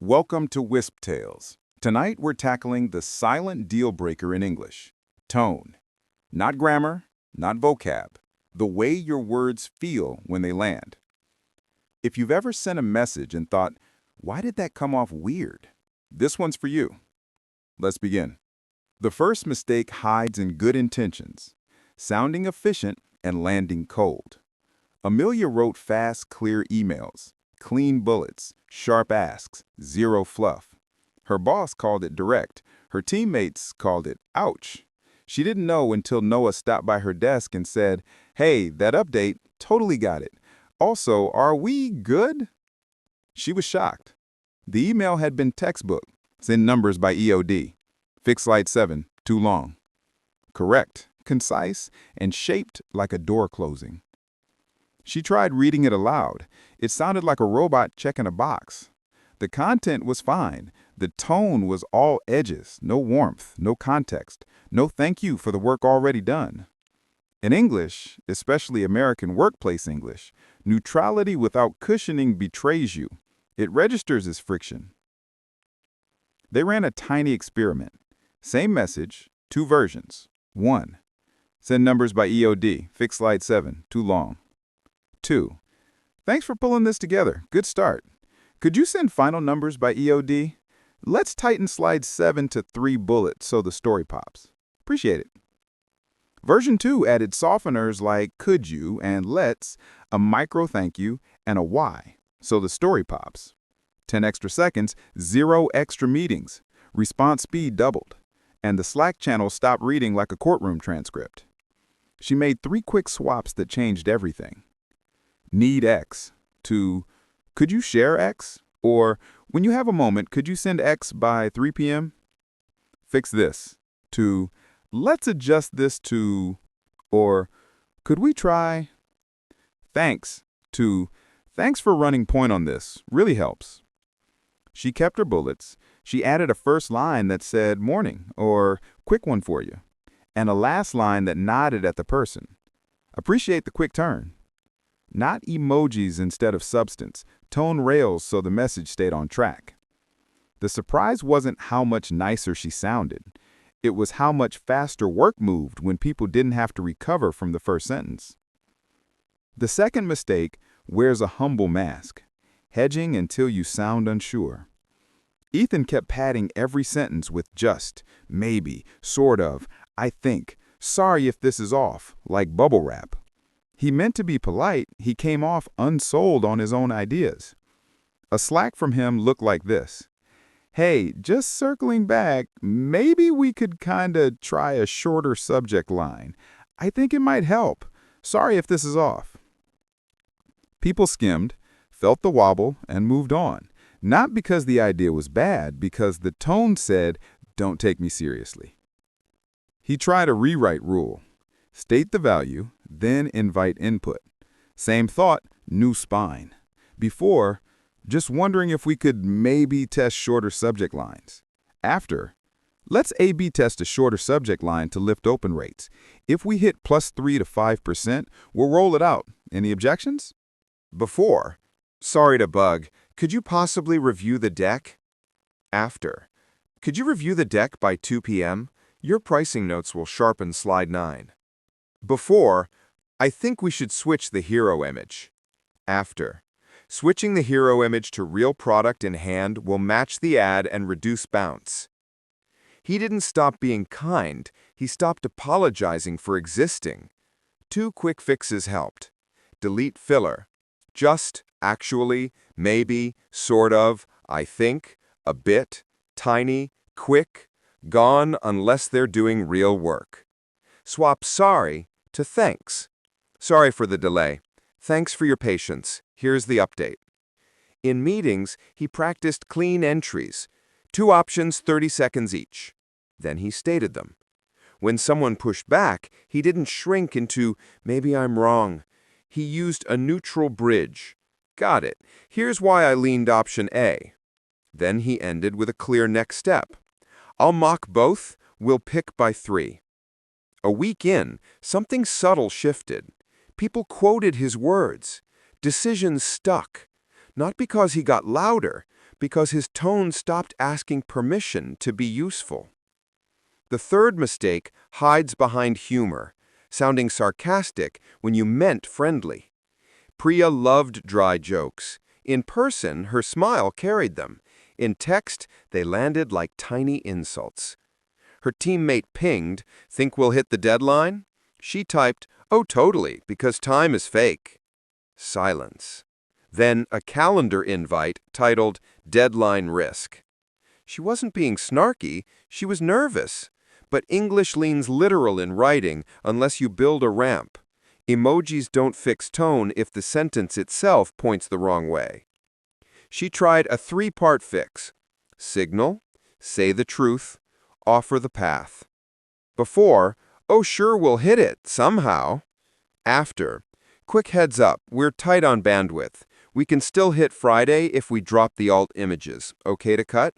Welcome to Wisp Tales. Tonight we're tackling the silent deal breaker in English. Tone. Not grammar, not vocab. The way your words feel when they land. If you've ever sent a message and thought, why did that come off weird? This one's for you. Let's begin. The first mistake hides in good intentions, sounding efficient and landing cold. Amelia wrote fast, clear emails. Clean bullets, sharp asks, zero fluff. Her boss called it direct. Her teammates called it ouch. She didn't know until Noah stopped by her desk and said, "Hey, that update, totally got it. Also, are we good?" She was shocked. The email had been textbook, send numbers by EOD. Fix slide 7, too long. Correct, concise, and shaped like a door closing. She tried reading it aloud. It sounded like a robot checking a box. The content was fine. The tone was all edges, no warmth, no context, no thank you for the work already done. In English, especially American workplace English, neutrality without cushioning betrays you. It registers as friction. They ran a tiny experiment. Same message, two versions. 1. Send numbers by EOD. Fix slide 7, too long. 2. Thanks for pulling this together. Good start. Could you send final numbers by EOD? Let's tighten slide 7 to 3 bullets so the story pops. Appreciate it. Version 2 added softeners like could you and let's, a micro thank you, and a why, so the story pops. 10 extra seconds, 0 extra meetings. Response speed doubled. And the Slack channel stopped reading like a courtroom transcript. She made 3 quick swaps that changed everything. Need X to could you share X? Or when you have a moment, could you send X by 3 p.m.? Fix this to let's adjust this to or could we try? Thanks to thanks for running point on this. Really helps. She kept her bullets. She added a first line that said morning or quick one for you, and a last line that nodded at the person. Appreciate the quick turn. Not emojis instead of substance, tone rails so the message stayed on track. The surprise wasn't how much nicer she sounded. It was how much faster work moved when people didn't have to recover from the first sentence. The second mistake wears a humble mask, hedging until you sound unsure. Ethan kept padding every sentence with just, maybe, sort of, I think, sorry if this is off, like bubble wrap. He meant to be polite, he came off unsold on his own ideas. A Slack from him looked like this. Hey, just circling back, maybe we could kinda try a shorter subject line. I think it might help. Sorry if this is off. People skimmed, felt the wobble, and moved on. Not because the idea was bad, because the tone said, don't take me seriously. He tried a rewrite rule. State the value, then invite input. Same thought, new spine. Before, just wondering if we could maybe test shorter subject lines. After, let's A/B test a shorter subject line to lift open rates. If we hit +3 to 5%, we'll roll it out. Any objections? Before, sorry to bug, could you possibly review the deck? After, could you review the deck by 2 p.m.? Your pricing notes will sharpen slide 9. Before, I think we should switch the hero image. After, switching the hero image to real product in hand will match the ad and reduce bounce. He didn't stop being kind, he stopped apologizing for existing. 2 quick fixes helped. Delete filler. Just, actually, maybe, sort of, I think, a bit, tiny, quick, gone unless they're doing real work. Swap sorry to thanks. Sorry for the delay. Thanks for your patience. Here's the update. In meetings, he practiced clean entries. 2 options, 30 seconds each. Then he stated them. When someone pushed back, he didn't shrink into, maybe I'm wrong. He used a neutral bridge. Got it. Here's why I leaned option A. Then he ended with a clear next step. I'll mock both. We'll pick by 3. A week in, something subtle shifted. People quoted his words. Decisions stuck. Not because he got louder, because his tone stopped asking permission to be useful. The third mistake hides behind humor, sounding sarcastic when you meant friendly. Priya loved dry jokes. In person, her smile carried them. In text, they landed like tiny insults. Her teammate pinged, "Think we'll hit the deadline?" She typed, "Oh, totally, because time is fake." Silence. Then a calendar invite titled Deadline Risk. She wasn't being snarky, she was nervous. But English leans literal in writing unless you build a ramp. Emojis don't fix tone if the sentence itself points the wrong way. She tried a 3-part fix: signal, say the truth, offer the path. Before, "Oh sure, we'll hit it, somehow." After, "Quick heads up, we're tight on bandwidth. We can still hit Friday if we drop the alt images. Okay to cut?"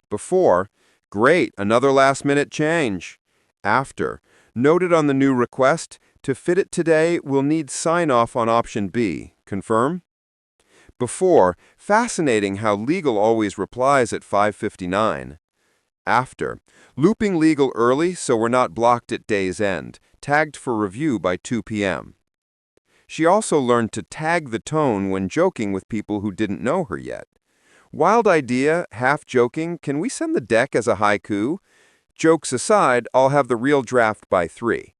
Before, "Great, another last-minute change." After, "Noted on the new request, to fit it today, we'll need sign-off on option B. Confirm?" Before, fascinating how legal always replies at 5:59. After, looping legal early so we're not blocked at day's end, tagged for review by 2 p.m. She also learned to tag the tone when joking with people who didn't know her yet. "Wild idea, half joking, can we send the deck as a haiku? Jokes aside, I'll have the real draft by 3.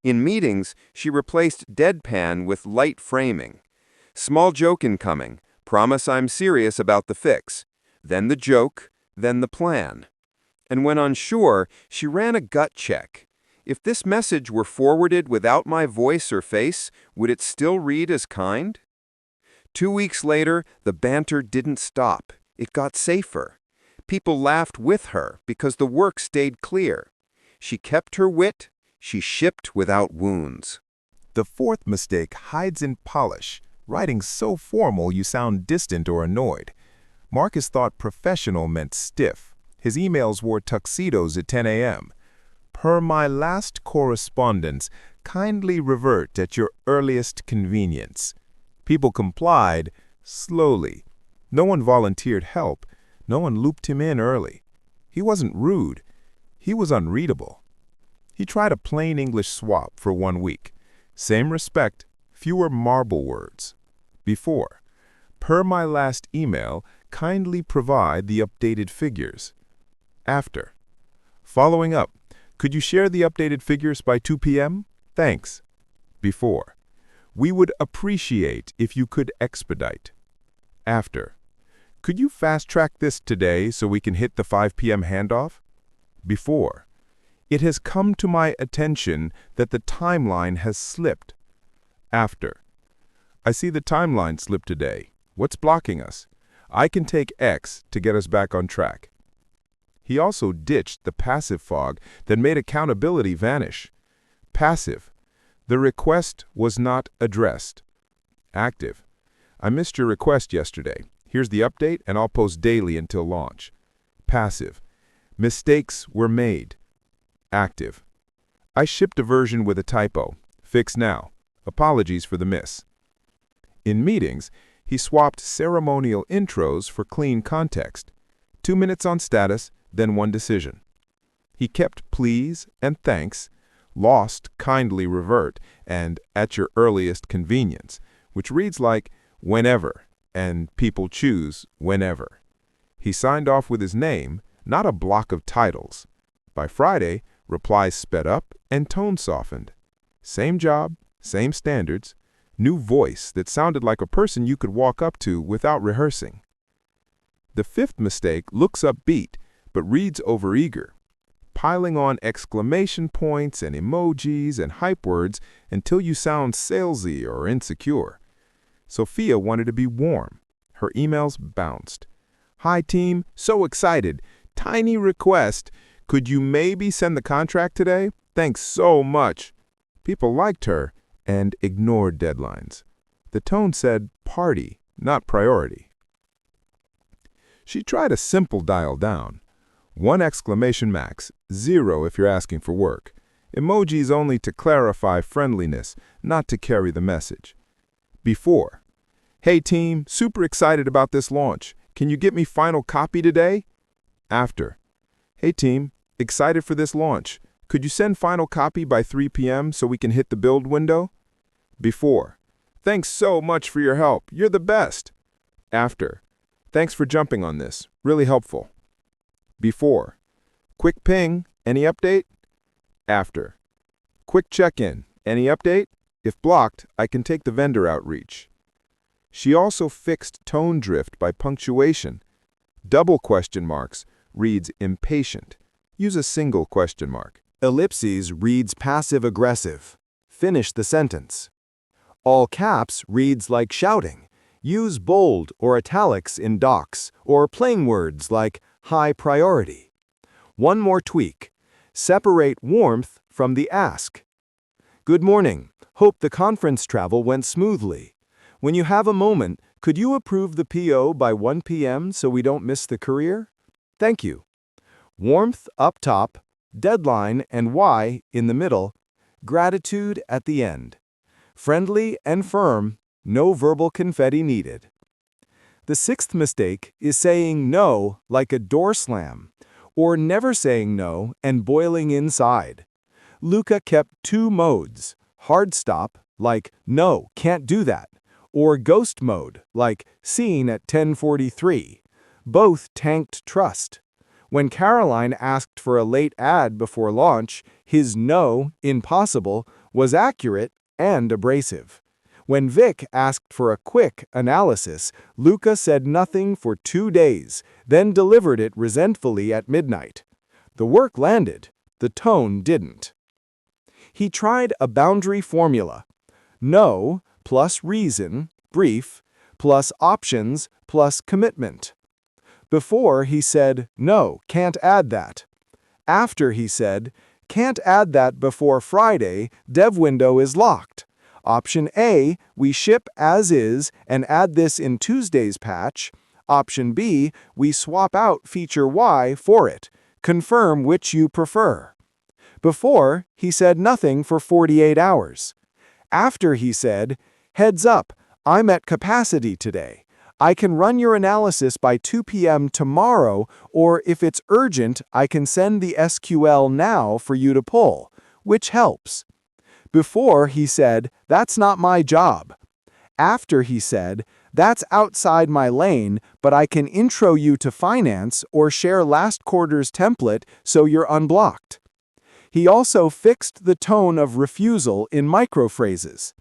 In meetings, she replaced deadpan with light framing. "Small joke incoming. Promise I'm serious about the fix." Then the joke, then the plan. And when unsure, she ran a gut check. If this message were forwarded without my voice or face, would it still read as kind? 2 weeks later, the banter didn't stop. It got safer. People laughed with her because the work stayed clear. She kept her wit. She shipped without wounds. The fourth mistake hides in polish, writing so formal you sound distant or annoyed. Marcus thought professional meant stiff. His emails wore tuxedos at 10 a.m. "Per my last correspondence, kindly revert at your earliest convenience." People complied slowly. No one volunteered help. No one looped him in early. He wasn't rude. He was unreadable. He tried a plain English swap for 1 week. Same respect, fewer marble words. Before, "Per my last email, kindly provide the updated figures." After, "Following up, could you share the updated figures by 2 p.m.? Thanks." Before, "We would appreciate if you could expedite." After, "Could you fast-track this today so we can hit the 5 p.m. handoff?" Before, "It has come to my attention that the timeline has slipped." After, "I see the timeline slip today. What's blocking us? I can take X to get us back on track." He also ditched the passive fog that made accountability vanish. Passive, "The request was not addressed." Active, "I missed your request yesterday. Here's the update and I'll post daily until launch." Passive, "Mistakes were made." Active, "I shipped a version with a typo. Fix now. Apologies for the miss." In meetings, he swapped ceremonial intros for clean context. 2 minutes on status, then 1 decision. He kept please and thanks, lost kindly revert, and at your earliest convenience, which reads like whenever, and people choose whenever. He signed off with his name, not a block of titles. By Friday, replies sped up and tone softened. Same job, same standards, new voice that sounded like a person you could walk up to without rehearsing. The fifth mistake looks upbeat, but reads overeager, piling on exclamation points and emojis and hype words until you sound salesy or insecure. Sophia wanted to be warm. Her emails bounced. "Hi team, so excited. Tiny request. Could you maybe send the contract today? Thanks so much." People liked her and ignored deadlines. The tone said party, not priority. She tried a simple dial down. 1 exclamation max, 0 if you're asking for work. Emojis only to clarify friendliness, not to carry the message. Before, Hey team, super excited about this launch. Can you get me final copy today? After. Hey team, excited for this launch. Could you send final copy by 3 p.m. so we can hit the build window? Before. Thanks so much for your help. You're the best. After. Thanks for jumping on this. Really helpful. Before. Quick ping. Any update? After. Quick check-in. Any update? If blocked, I can take the vendor outreach. She also fixed tone drift by punctuation. Double question marks reads impatient. Use a single question mark. Ellipses reads passive-aggressive. Finish the sentence. All caps reads like shouting. Use bold or italics in docs or plain words like high priority. One more tweak. Separate warmth from the ask. Good morning. Hope the conference travel went smoothly. When you have a moment, could you approve the PO by 1 p.m. so we don't miss the courier? Thank you. Warmth up top, deadline and why in the middle, gratitude at the end. Friendly and firm, no verbal confetti needed. The sixth mistake is saying no like a door slam, or never saying no and boiling inside. Luca kept two modes, hard stop, like no, can't do that, or ghost mode, like seen at 10:43. Both tanked trust. When Caroline asked for a late ad before launch, his no, impossible, was accurate and abrasive. When Vic asked for a quick analysis, Luca said nothing for 2 days, then delivered it resentfully at midnight. The work landed, the tone didn't. He tried a boundary formula. No plus reason, brief, plus options plus commitment. Before, he said, no, can't add that. After, he said, can't add that before Friday, dev window is locked. Option A, we ship as is and add this in Tuesday's patch. Option B, we swap out feature Y for it. Confirm which you prefer. Before, he said nothing for 48 hours. After, he said, heads up, I'm at capacity today. I can run your analysis by 2 p.m. tomorrow, or if it's urgent, I can send the SQL now for you to pull, which helps. Before, he said, that's not my job. After, he said, that's outside my lane, but I can intro you to finance or share last quarter's template so you're unblocked. He also fixed the tone of refusal in microphrases.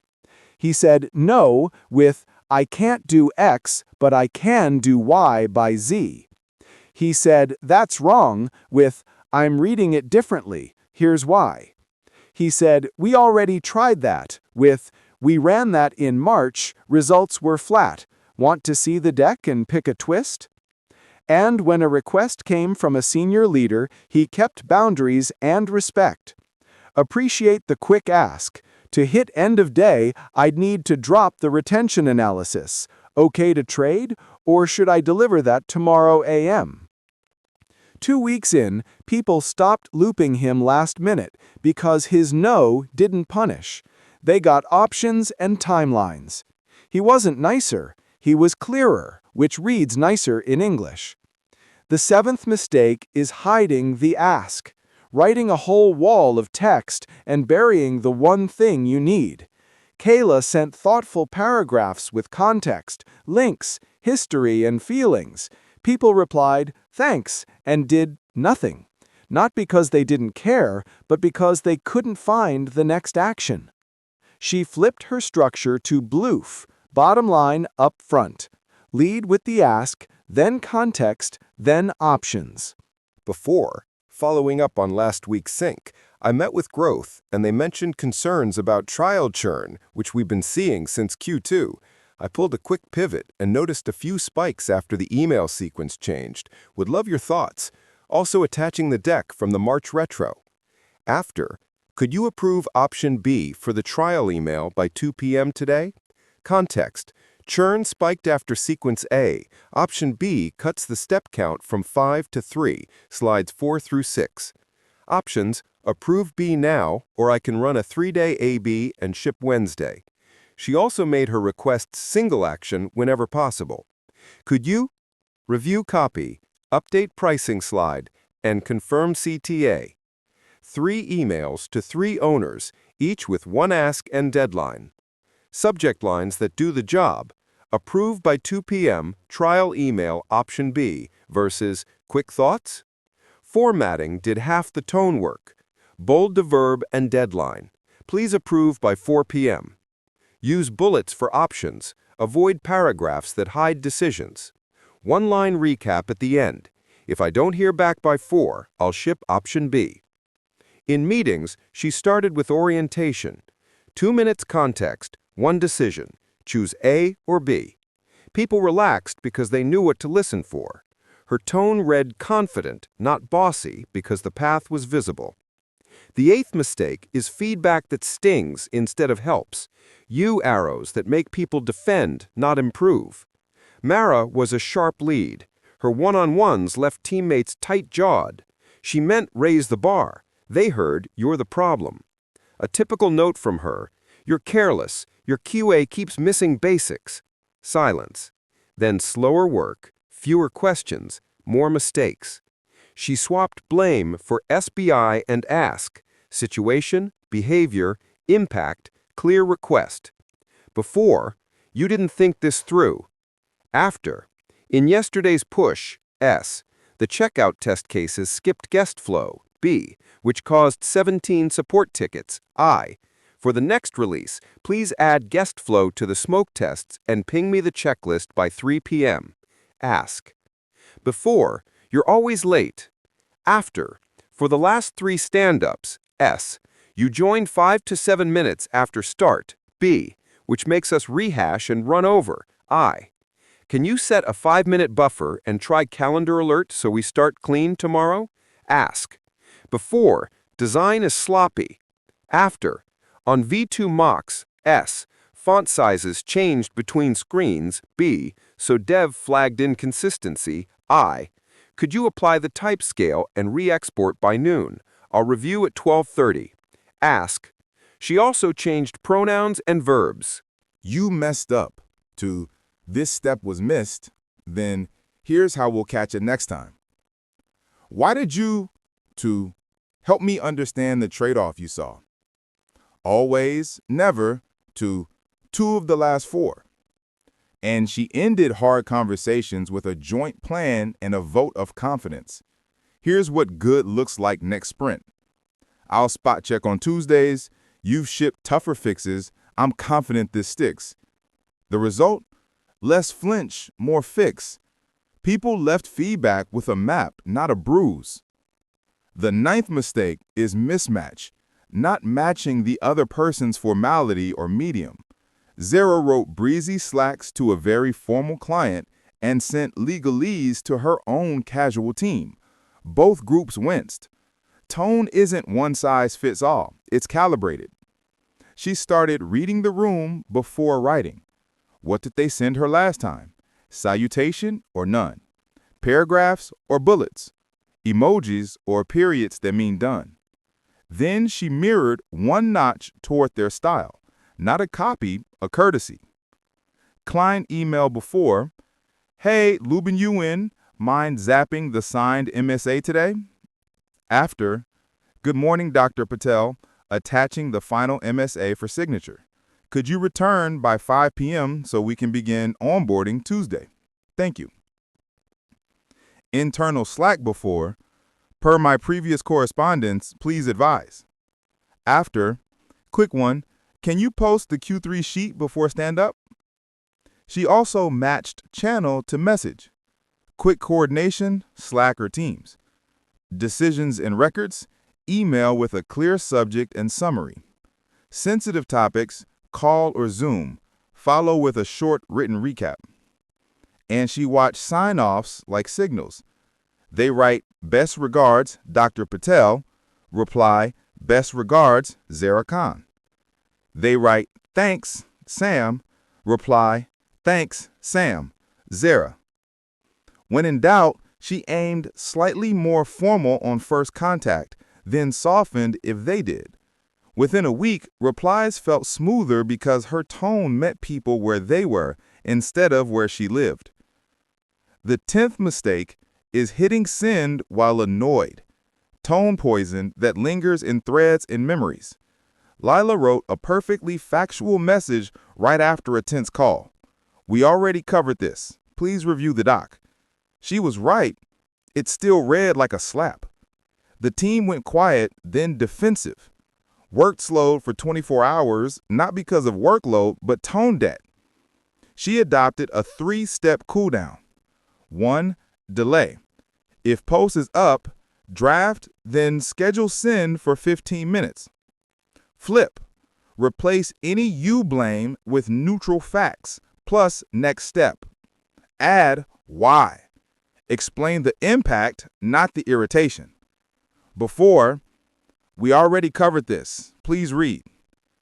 He said no with, I can't do X, but I can do Y by Z. He said, that's wrong, with, I'm reading it differently, here's why. He said, we already tried that, with, we ran that in March, results were flat. Want to see the deck and pick a twist? And when a request came from a senior leader, he kept boundaries and respect. Appreciate the quick ask. To hit end of day, I'd need to drop the retention analysis. Okay to trade, or should I deliver that tomorrow AM? 2 weeks in, people stopped looping him last minute because his no didn't punish. They got options and timelines. He wasn't nicer, he was clearer, which reads nicer in English. The seventh mistake is hiding the ask. Writing a whole wall of text and burying the one thing you need. Kayla sent thoughtful paragraphs with context, links, history, and feelings. People replied, thanks, and did nothing. Not because they didn't care, but because they couldn't find the next action. She flipped her structure to BLOOF, bottom line up front. Lead with the ask, then context, then options. Before, following up on last week's sync, I met with Growth, and they mentioned concerns about trial churn, which we've been seeing since Q2. I pulled a quick pivot and noticed a few spikes after the email sequence changed. Would love your thoughts. Also attaching the deck from the March retro. After, could you approve option B for the trial email by 2 p.m. today? Context. Churn spiked after sequence A. Option B cuts the step count from 5 to 3, slides 4 through 6. Options, approve B now, or I can run a 3-day AB and ship Wednesday. She also made her requests single action whenever possible. Could you review copy, update pricing slide, and confirm CTA? 3 emails to 3 owners, each with one ask and deadline. Subject lines that do the job. Approved by 2 p.m., trial email option B versus quick thoughts? Formatting did half the tone work. Bold the verb and deadline. Please approve by 4 p.m. Use bullets for options. Avoid paragraphs that hide decisions. One-line recap at the end. If I don't hear back by 4, I'll ship option B. In meetings, she started with orientation. 2 minutes context, 1 decision. Choose A or B. People relaxed because they knew what to listen for. Her tone read confident, not bossy, because the path was visible. The 8th mistake is feedback that stings instead of helps. U arrows that make people defend, not improve. Mara was a sharp lead. Her one-on-ones left teammates tight-jawed. She meant raise the bar. They heard, you're the problem. A typical note from her, you're careless, your QA keeps missing basics. Silence. Then slower work, fewer questions, more mistakes. She swapped blame for SBI and ask, situation, behavior, impact, clear request. Before, you didn't think this through. After, in yesterday's push, S, the checkout test cases skipped guest flow, B, which caused 17 support tickets, I. For the next release, please add guest flow to the smoke tests and ping me the checklist by 3 p.m. Ask. Before, you're always late. After, for the last 3 stand-ups, S, you joined 5 to 7 minutes after start, B, which makes us rehash and run over, I. Can you set a 5-minute buffer and try calendar alert so we start clean tomorrow? Ask. Before, design is sloppy. After, on V2 mocks, S, font sizes changed between screens, B, so dev flagged inconsistency, I. Could you apply the type scale and re-export by noon? I'll review at 12:30. Ask. She also changed pronouns and verbs. You messed up to this step was missed, then here's how we'll catch it next time. Why did you to help me understand the trade-off you saw? Always, never to 2 of the last 4. And she ended hard conversations with a joint plan and a vote of confidence. Here's what good looks like next sprint. I'll spot check on Tuesdays. You've shipped tougher fixes. I'm confident this sticks. The result? Less flinch, more fix. People left feedback with a map, not a bruise. The 9th mistake is mismatch, not matching the other person's formality or medium. Zara wrote breezy slacks to a very formal client and sent legalese to her own casual team. Both groups winced. Tone isn't one size fits all, it's calibrated. She started reading the room before writing. What did they send her last time? Salutation or none? Paragraphs or bullets? Emojis or periods that mean done? Then she mirrored one notch toward their style, not a copy, a courtesy. Client email before, hey, Lubin Yuen, mind zapping the signed MSA today? After, good morning, Dr. Patel, attaching the final MSA for signature. Could you return by 5 p.m. so we can begin onboarding Tuesday? Thank you. Internal Slack before, per my previous correspondence, please advise. After, quick one, can you post the Q3 sheet before stand-up? She also matched channel to message. Quick coordination, Slack or Teams. Decisions and records, email with a clear subject and summary. Sensitive topics, call or Zoom, follow with a short written recap. And she watched sign-offs like signals. They write, best regards, Dr. Patel, reply, best regards, Zara Khan. They write, thanks, Sam, reply, thanks, Sam, Zara. When in doubt, she aimed slightly more formal on first contact, then softened if they did. Within a week, replies felt smoother because her tone met people where they were instead of where she lived. The 10th mistake is hitting send while annoyed. Tone poison that lingers in threads and memories. Lila wrote a perfectly factual message right after a tense call. We already covered this. Please review the doc. She was right. It still read like a slap. The team went quiet, then defensive. Worked slowed for 24 hours, not because of workload, but tone debt. She adopted a 3-step cooldown. 1. Delay. If post is up, draft, then schedule send for 15 minutes. Flip. Replace any you blame with neutral facts, plus next step. Add why. Explain the impact, not the irritation. Before, we already covered this. Please read.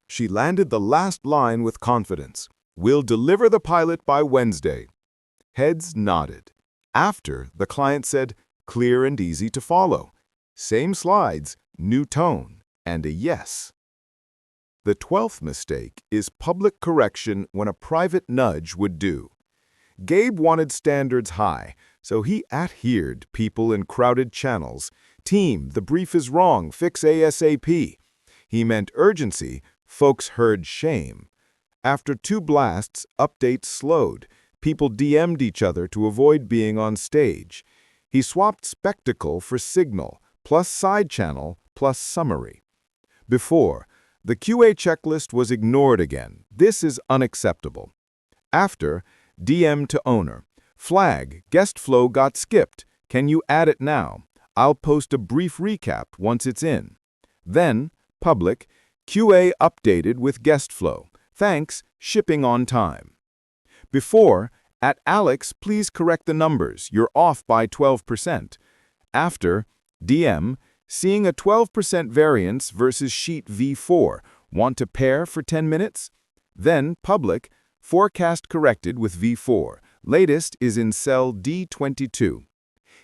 She landed the last line with confidence. We'll deliver the pilot by Wednesday. Heads nodded. After, the client said, clear and easy to follow. Same slides, new tone, and a yes. The 12th mistake is public correction when a private nudge would do. Gabe wanted standards high, so he adhered people in crowded channels. Team, the brief is wrong, fix ASAP. He meant urgency, folks heard shame. After 2 blasts, updates slowed. People DM'd each other to avoid being on stage. He swapped spectacle for signal, plus side channel, plus summary. Before, the QA checklist was ignored again. This is unacceptable. After, DM to owner. Flag, guest flow got skipped. Can you add it now? I'll post a brief recap once it's in. Then, public, QA updated with guest flow. Thanks, shipping on time. Before, at Alex, please correct the numbers. You're off by 12%. After, DM, seeing a 12% variance versus sheet V4. Want to pair for 10 minutes? Then, public, forecast corrected with V4. Latest is in cell D22.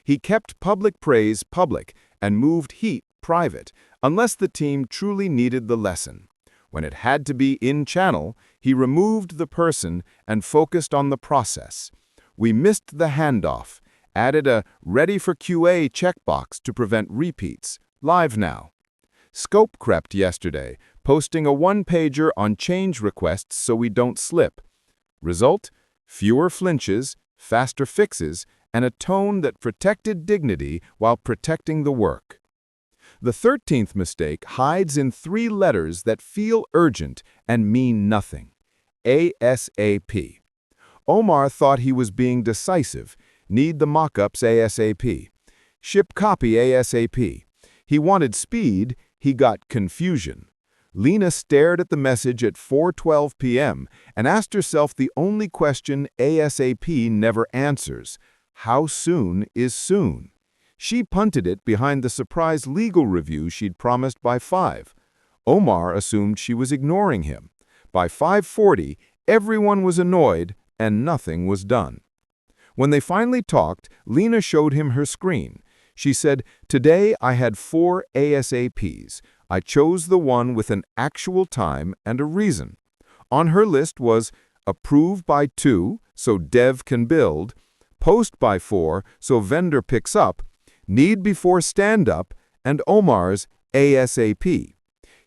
He kept public praise public and moved heat private, unless the team truly needed the lesson. When it had to be in-channel, he removed the person and focused on the process. We missed the handoff, added a Ready for QA checkbox to prevent repeats, live now. Scope crept yesterday, posting a 1-pager on change requests so we don't slip. Result? Fewer flinches, faster fixes, and a tone that protected dignity while protecting the work. The 13th mistake hides in 3 letters that feel urgent and mean nothing. ASAP. Omar thought he was being decisive. Need the mock-ups ASAP. Ship copy ASAP. He wanted speed, he got confusion. Lena stared at the message at 4:12 p.m. and asked herself the only question ASAP never answers. How soon is soon? She punted it behind the surprise legal review she'd promised by 5. Omar assumed she was ignoring him. By 5:40, everyone was annoyed and nothing was done. When they finally talked, Lena showed him her screen. She said, "Today I had 4 ASAPs. I chose the one with an actual time and a reason." On her list was approve by 2 so dev can build, post by 4 so vendor picks up, need before stand-up, and Omar's ASAP.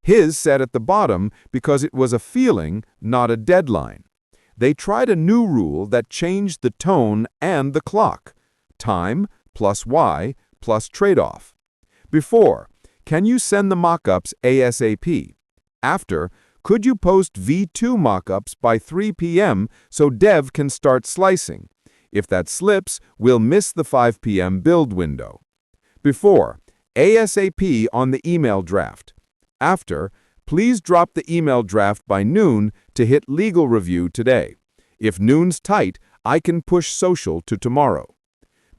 His sat at the bottom because it was a feeling, not a deadline. They tried a new rule that changed the tone and the clock. Time plus Y plus trade-off. Before, can you send the mock-ups ASAP? After, could you post V2 mock-ups by 3 p.m. so dev can start slicing? If that slips, we'll miss the 5 p.m. build window. Before, ASAP on the email draft. After, please drop the email draft by noon to hit legal review today. If noon's tight, I can push social to tomorrow.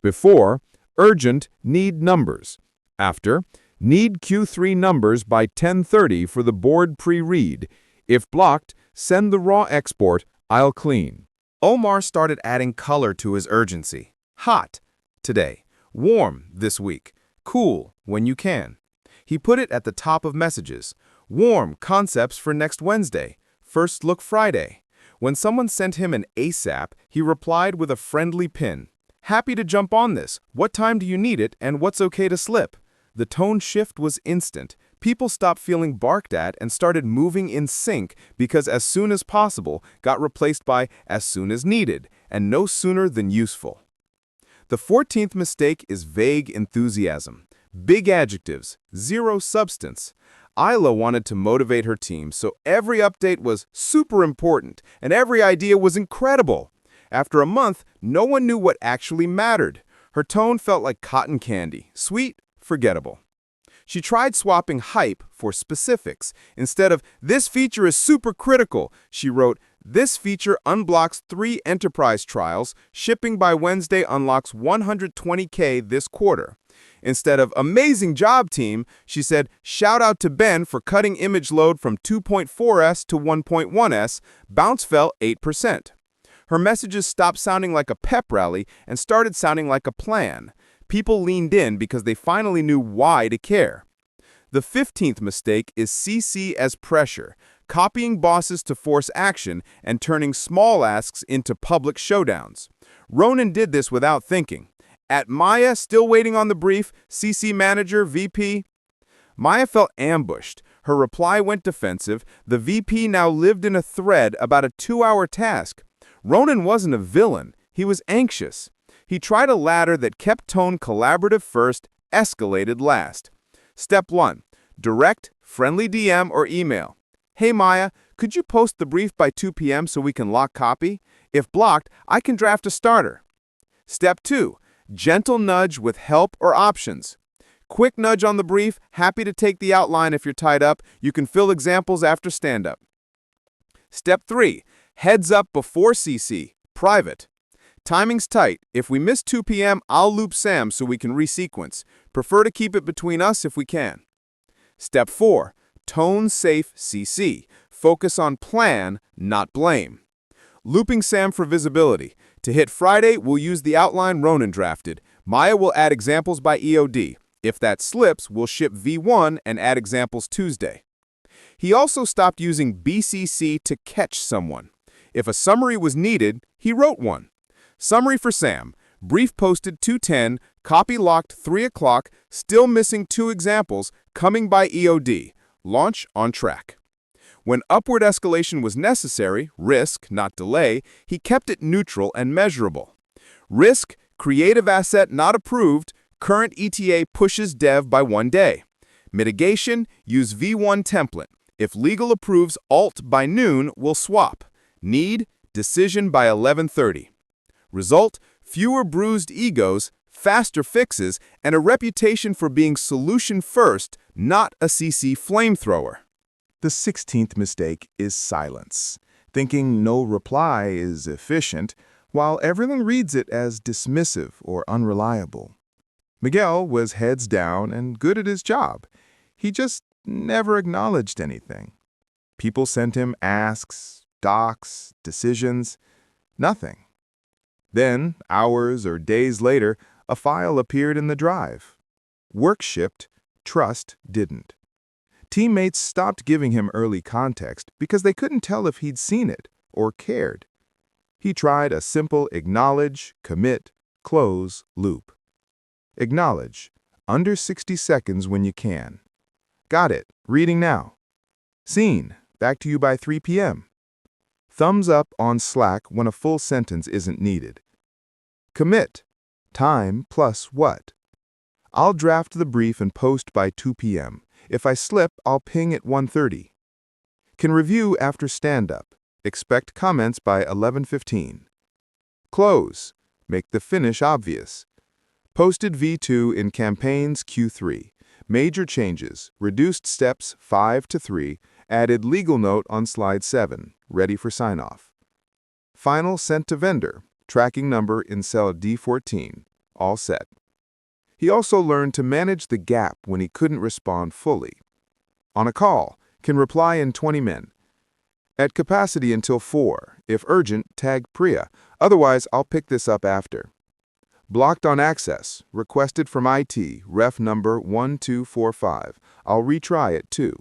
Before, urgent, need numbers. After, need Q3 numbers by 10:30 for the board pre-read. If blocked, send the raw export, I'll clean. Omar started adding color to his urgency. Hot, today. Warm, this week. Cool, when you can. He put it at the top of messages. Warm concepts for next Wednesday. First look Friday. When someone sent him an ASAP, he replied with a friendly pin. Happy to jump on this. What time do you need it and what's okay to slip? The tone shift was instant. People stopped feeling barked at and started moving in sync because as soon as possible got replaced by as soon as needed and no sooner than useful. The 14th mistake is vague enthusiasm. Big adjectives, zero substance. Isla wanted to motivate her team, so every update was super important and every idea was incredible. After a month, no one knew what actually mattered. Her tone felt like cotton candy, sweet, forgettable. She tried swapping hype for specifics. Instead of, "This feature is super critical," she wrote, "This feature unblocks 3 enterprise trials. Shipping by Wednesday unlocks 120K this quarter." Instead of, "Amazing job, team," she said, "Shout out to Ben for cutting image load from 2.4S to 1.1S. Bounce fell 8%. Her messages stopped sounding like a pep rally and started sounding like a plan. People leaned in because they finally knew why to care. The 15th mistake is CC as pressure, copying bosses to force action and turning small asks into public showdowns. Ronan did this without thinking. At Maya, still waiting on the brief, CC manager, VP. Maya felt ambushed. Her reply went defensive. The VP now lived in a thread about a 2-hour task. Ronan wasn't a villain. He was anxious. He tried a ladder that kept tone collaborative first, escalated last. Step 1. Direct, friendly DM or email. "Hey Maya, could you post the brief by 2 p.m. so we can lock copy? If blocked, I can draft a starter." Step 2. Gentle nudge with help or options. Quick nudge on the brief, happy to take the outline if you're tied up. You can fill examples after stand-up. Step 3. Heads up before CC, private. Timing's tight. If we miss 2 p.m., I'll loop Sam so we can resequence. Prefer to keep it between us if we can. Step 4. Tone-safe CC. Focus on plan, not blame. Looping Sam for visibility. To hit Friday, we'll use the outline Ronan drafted. Maya will add examples by EOD. If that slips, we'll ship V1 and add examples Tuesday. He also stopped using BCC to catch someone. If a summary was needed, he wrote one. Summary for Sam. Brief posted 2:10, copy locked 3 o'clock, still missing 2 examples, coming by EOD. Launch on track. When upward escalation was necessary, risk, not delay, he kept it neutral and measurable. Risk, creative asset not approved, current ETA pushes dev by 1 day. Mitigation, use V1 template. If legal approves alt by noon, we'll swap. Need, decision by 11:30. Result, fewer bruised egos, faster fixes, and a reputation for being solution first, not a CC flamethrower. The 16th mistake is silence, thinking no reply is efficient, while everyone reads it as dismissive or unreliable. Miguel was heads down and good at his job. He just never acknowledged anything. People sent him asks, docs, decisions, nothing. Then, hours or days later, a file appeared in the drive. Work shipped, trust didn't. Teammates stopped giving him early context because they couldn't tell if he'd seen it or cared. He tried a simple acknowledge, commit, close loop. Acknowledge, under 60 seconds when you can. Got it, reading now. Seen, back to you by 3 p.m. Thumbs up on Slack when a full sentence isn't needed. Commit, time plus what? I'll draft the brief and post by 2 p.m. If I slip, I'll ping at 1:30. Can review after stand-up. Expect comments by 11:15. Close, make the finish obvious. Posted V2 in campaigns Q3. Major changes, reduced steps 5 to 3, added legal note on slide 7, ready for sign-off. Final sent to vendor, tracking number in cell D14, all set. He also learned to manage the gap when he couldn't respond fully. On a call, can reply in 20 min. At capacity until 4, if urgent, tag Priya, otherwise I'll pick this up after. Blocked on access, requested from IT, ref number 1245. I'll retry it too.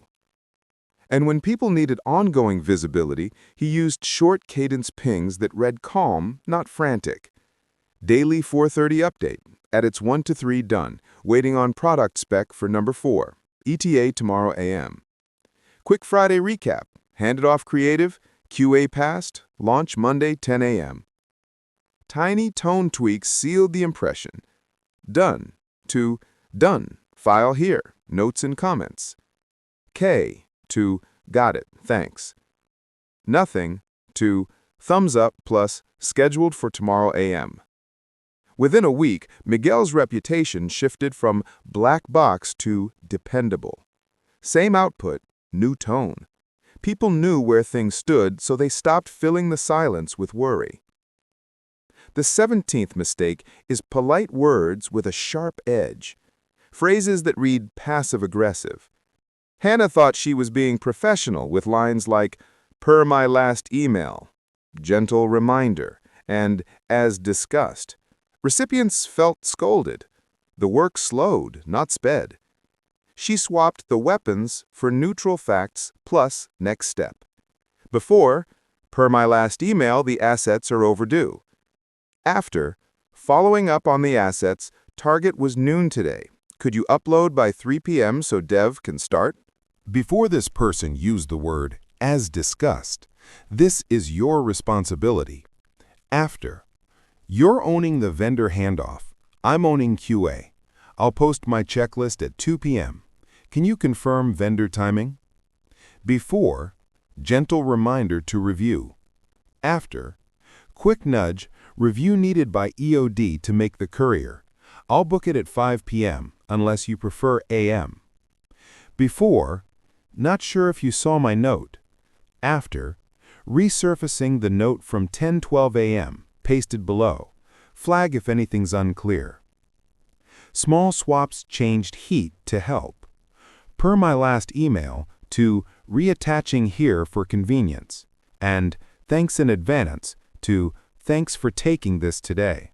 And when people needed ongoing visibility, he used short cadence pings that read calm, not frantic. Daily 4:30 update. Edits 1 to 3 done. Waiting on product spec for number 4. ETA tomorrow AM. Quick Friday recap. Handed off creative. QA passed. Launch Monday 10 AM. Tiny tone tweaks sealed the impression. Done to done. File here. Notes and comments. K to got it. Thanks. Nothing to thumbs up plus scheduled for tomorrow AM. Within a week, Miguel's reputation shifted from black box to dependable. Same output, new tone. People knew where things stood, so they stopped filling the silence with worry. The 17th mistake is polite words with a sharp edge. Phrases that read passive-aggressive. Hannah thought she was being professional with lines like, per my last email, gentle reminder, and as discussed. Recipients felt scolded. The work slowed, not sped. She swapped the weapons for neutral facts plus next step. Before, per my last email, the assets are overdue. After, following up on the assets, target was noon today. Could you upload by 3 p.m. so dev can start? Before this person used the word as discussed, this is your responsibility. After, you're owning the vendor handoff. I'm owning QA. I'll post my checklist at 2 p.m. Can you confirm vendor timing? Before, gentle reminder to review. After, quick nudge, review needed by EOD to make the courier. I'll book it at 5 p.m. unless you prefer AM. Before, not sure if you saw my note. After, resurfacing the note from 10:12 a.m., pasted below. Flag if anything's unclear. Small swaps changed heat to help. Per my last email to reattaching here for convenience, and thanks in advance to thanks for taking this today.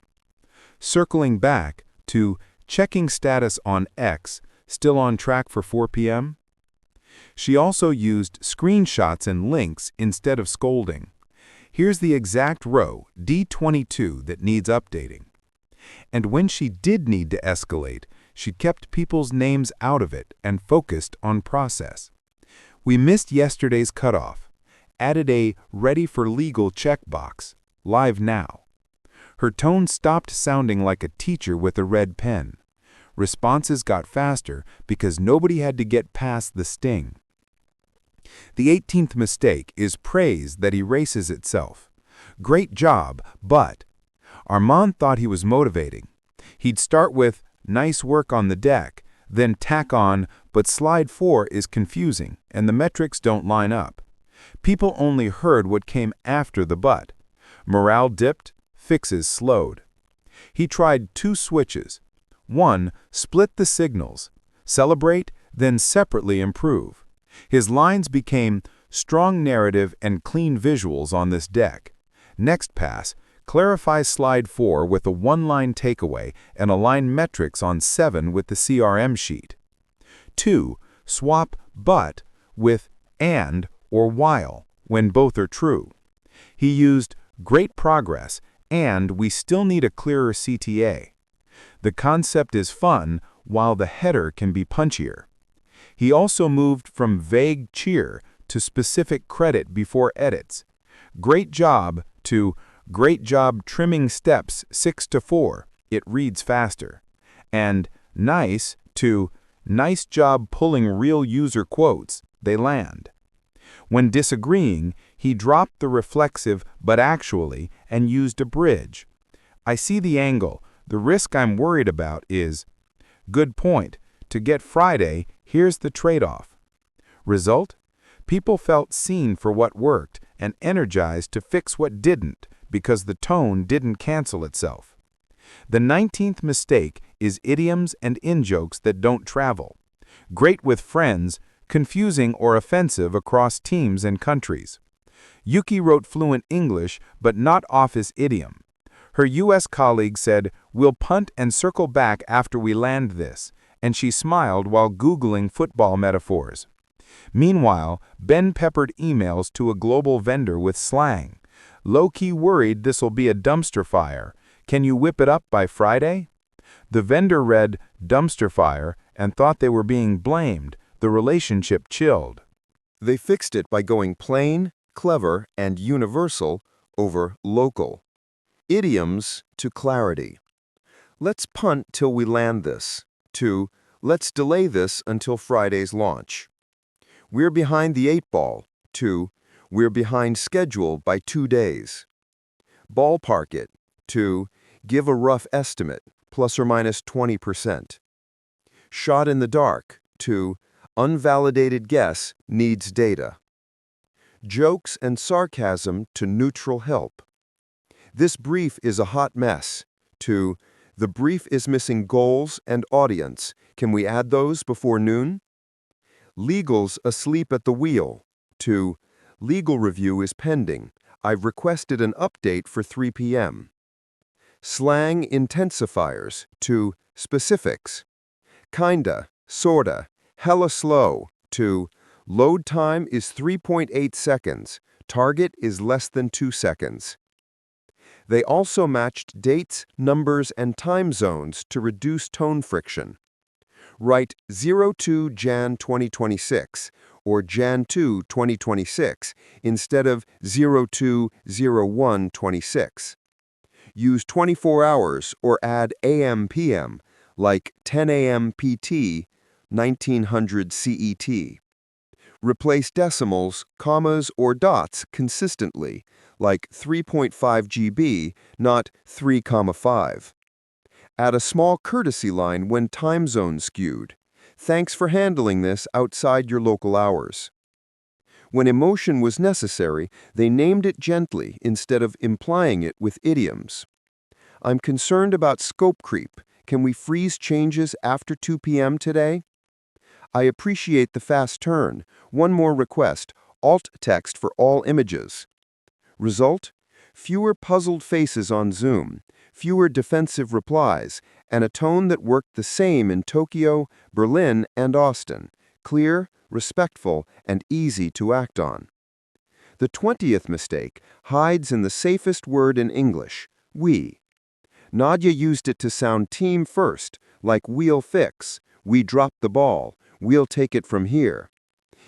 Circling back to checking status on X, still on track for 4 p.m. She also used screenshots and links instead of scolding. Here's the exact row, D22, that needs updating. And when she did need to escalate, she kept people's names out of it and focused on process. We missed yesterday's cutoff. Added a ready for legal checkbox, live now. Her tone stopped sounding like a teacher with a red pen. Responses got faster because nobody had to get past the sting. The 18th mistake is praise that erases itself. Great job, but Armand thought he was motivating. He'd start with, nice work on the deck, then tack on, but slide 4 is confusing and the metrics don't line up. People only heard what came after the but. Morale dipped, fixes slowed. He tried 2 switches. 1, split the signals, celebrate, then separately improve. His lines became strong narrative and clean visuals on this deck. Next pass, clarify slide 4 with a 1-line takeaway and align metrics on 7 with the CRM sheet. 2, swap but with and or while when both are true. He used great progress and we still need a clearer CTA. The concept is fun while the header can be punchier. He also moved from vague cheer to specific credit before edits. Great job to great job trimming steps 6 to 4, it reads faster. And nice to nice job pulling real user quotes, they land. When disagreeing, he dropped the reflexive but actually and used a bridge. I see the angle. The risk I'm worried about is, good point, to get Friday, here's the trade-off. Result? People felt seen for what worked and energized to fix what didn't because the tone didn't cancel itself. The 19th mistake is idioms and in-jokes that don't travel. Great with friends, confusing or offensive across teams and countries. Yuki wrote fluent English but not office idiom. Her U.S. colleague said, "We'll punt and circle back after we land this," and she smiled while Googling football metaphors. Meanwhile, Ben peppered emails to a global vendor with slang. Low-key worried this'll be a dumpster fire. Can you whip it up by Friday? The vendor read dumpster fire and thought they were being blamed. The relationship chilled. They fixed it by going plain, clever, and universal over local. Idioms to clarity. Let's punt till we land this, to let's delay this until Friday's launch. We're behind the 8 ball, to we're behind schedule by 2 days. Ballpark it, to give a rough estimate, plus or minus 20%. Shot in the dark, to unvalidated guess needs data. Jokes and sarcasm to neutral help. This brief is a hot mess, to the brief is missing goals and audience. Can we add those before noon? Legal's asleep at the wheel, to legal review is pending. I've requested an update for 3 p.m. Slang intensifiers to specifics. Kinda, sorta, hella slow, to load time is 3.8 seconds, target is less than 2 seconds. They also matched dates, numbers, and time zones to reduce tone friction. Write 02 Jan 2026 or Jan 2 2026 instead of 02/01 26. Use 24 hours or add AM PM, like 10 AM PT, 1900 CET. Replace decimals, commas, or dots consistently, like 3.5 GB, not 3,5. Add a small courtesy line when time zone skewed. Thanks for handling this outside your local hours. When emotion was necessary, they named it gently instead of implying it with idioms. I'm concerned about scope creep. Can we freeze changes after 2 p.m. today? I appreciate the fast turn. One more request, alt text for all images. Result? Fewer puzzled faces on Zoom, fewer defensive replies, and a tone that worked the same in Tokyo, Berlin, and Austin. Clear, respectful, and easy to act on. The 20th mistake hides in the safest word in English, we. Nadia used it to sound team first, like we'll fix, we dropped the ball, we'll take it from here.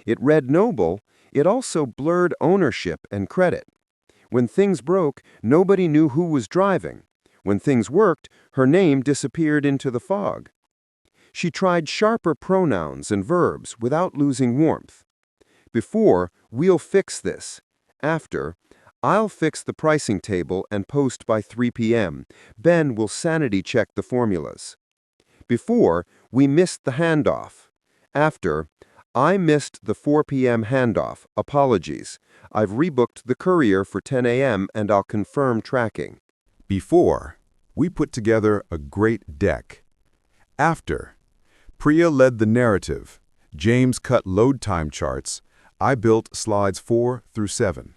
It read noble, it also blurred ownership and credit. When things broke, nobody knew who was driving. When things worked, her name disappeared into the fog. She tried sharper pronouns and verbs without losing warmth. Before, we'll fix this. After, I'll fix the pricing table and post by 3 p.m. Ben will sanity check the formulas. Before, we missed the handoff. After, I missed the 4 p.m. handoff. Apologies. I've rebooked the courier for 10 a.m. and I'll confirm tracking. Before, we put together a great deck. After, Priya led the narrative. James cut load time charts. I built slides 4 through 7.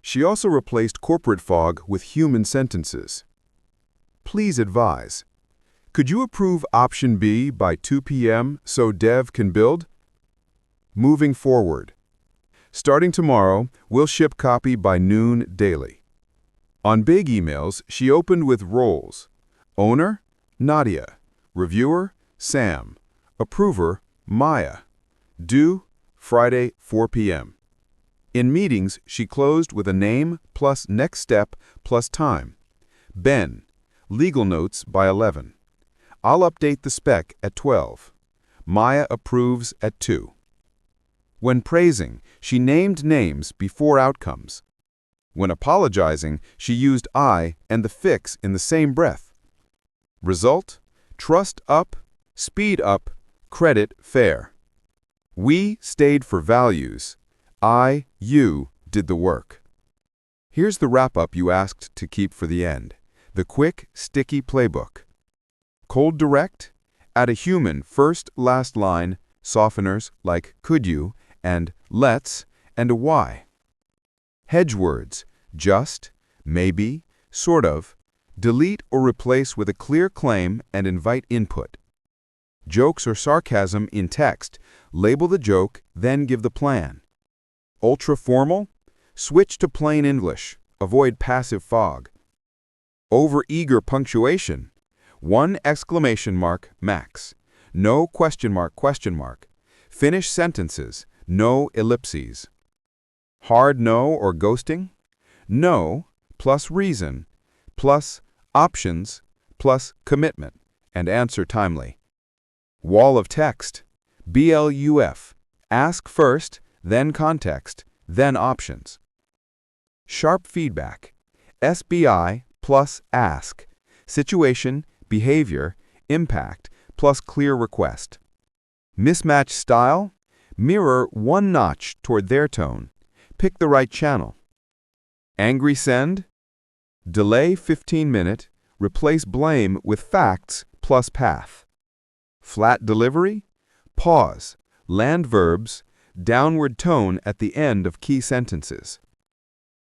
She also replaced corporate fog with human sentences. Please advise. Could you approve option B by 2 p.m. so Dev can build? Moving forward. Starting tomorrow, we'll ship copy by noon daily. On big emails, she opened with roles. Owner, Nadia. Reviewer, Sam. Approver, Maya. Due, Friday, 4 p.m. In meetings, she closed with a name plus next step plus time. Ben, legal notes by 11. I'll update the spec at 12. Maya approves at 2. When praising, she named names before outcomes. When apologizing, she used I and the fix in the same breath. Result? Trust up, speed up, credit fair. We stayed for values. You did the work. Here's the wrap-up you asked to keep for the end. The quick, sticky playbook. Cold direct? Add a human first, last line, softeners like could you and let's, and a why. Hedge words, just, maybe, sort of. Delete or replace with a clear claim and invite input. Jokes or sarcasm in text. Label the joke, then give the plan. Ultra-formal? Switch to plain English. Avoid passive fog. Over-eager punctuation. 1 exclamation mark max. No question mark question mark. Finish sentences. No ellipses. Hard no or ghosting? No plus reason plus options plus commitment and answer timely. Wall of text. BLUF. Ask first, then context, then options. Sharp feedback. SBI plus ask. Situation, behavior, impact plus clear request. Mismatch style. Mirror 1 notch toward their tone. Pick the right channel. Angry send. Delay 15-minute. Replace blame with facts plus path. Flat delivery. Pause. Land verbs. Downward tone at the end of key sentences.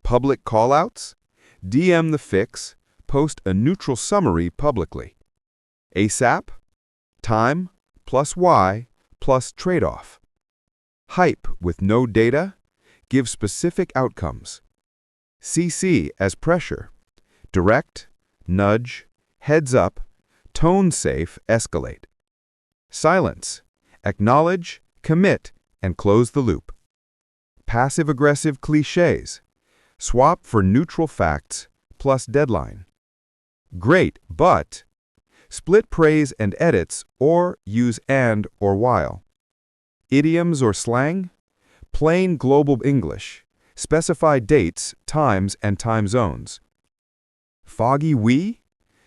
Public callouts. DM the fix. Post a neutral summary publicly. ASAP. Time plus Y plus trade-off. Hype with no data. Give specific outcomes. CC as pressure. Direct, nudge, heads up, tone safe, escalate. Silence. Acknowledge, commit, and close the loop. Passive-aggressive cliches. Swap for neutral facts plus deadline. Great, but split praise and edits or use and or while. Idioms or slang. Plain global English. Specify dates, times, and time zones. Foggy we?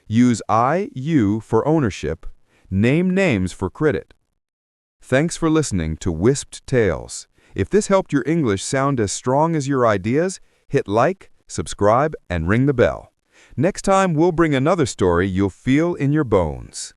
Use I, you for ownership. Name names for credit. Thanks for listening to Wisped Tales. If this helped your English sound as strong as your ideas, hit like, subscribe, and ring the bell. Next time, we'll bring another story you'll feel in your bones.